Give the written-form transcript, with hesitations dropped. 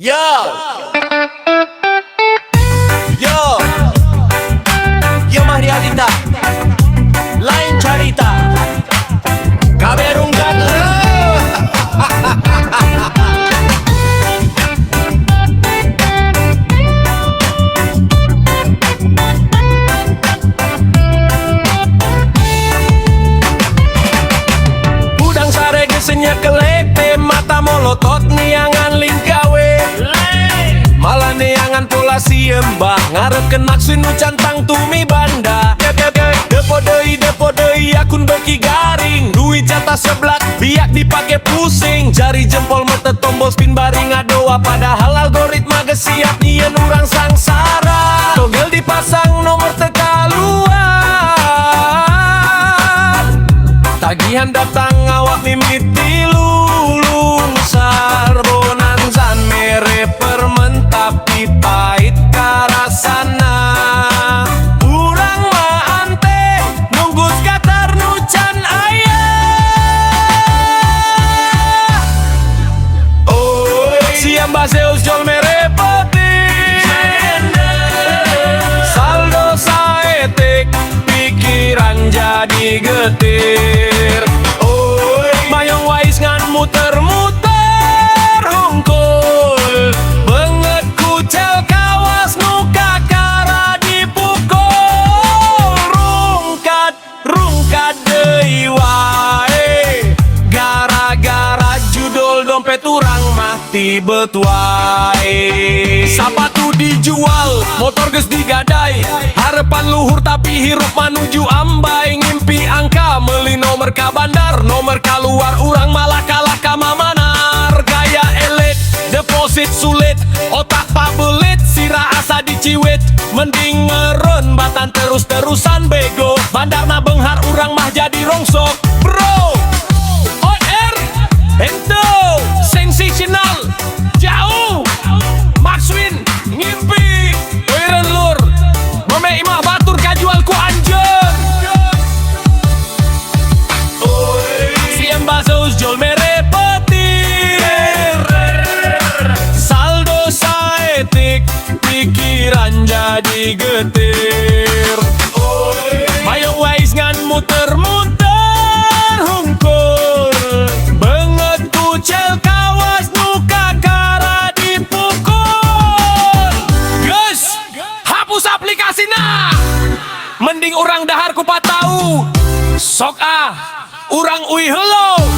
Yo, yo, yo Mahdi Adita, lain carita, kaberungkan. Udang sare gesenya kelepe, mata molotot niangan lingkawe. Malah neangan pola siembah, ngarep kenak sinu cantang tumi banda. Depo dei akun beki garing, duit jatah seblak biak dipake pusing. Jari jempol mete tombol spin baring adoa, padahal algoritma gesiap nyen urang sangsara. Togel dipasang nomor tekaluar, tagihan datang awak mimiti lulung sarbonanzan mere permentap pahit karasana. Urang mah ante nunggu skatar nucan ayah. Oi, siam baseus jol mere peting, saldo saetik pikiran jadi getir. Oi, mayong wais ngan muter-muter hungkul, banget kucel kawas nuka kara dipukul. Rungkat deui wae, gara-gara judul dompet urang mati bet wae. Sapatu dijual, motor geus digadai, harapan luhur tapi hirup manuju ambai. Ngimpi angka meuli nomor ka bandar, nomor kaluar urang malah kalah ka mamanar. Gaya elit, deposit sulit, otak pabelit, sira asa diciwit. Mending meren batan terus-terusan bego, bandarna beunghar urang mah jadi rongsok. Bro, OR, ento, sensational, jauh, Maxwin, ngimpi, weureun lur, mame imah batur kajual ku anjeun. Siam baseus jol mere petir, saldo saetik pikiran jadi getir. Mayong wais ngan muter-muter hungkul, banget kucel kawas nuka kara dipukul. Geus, hapus aplikasina, mending urang dahar ku patau. Sok urang uih heuleuh.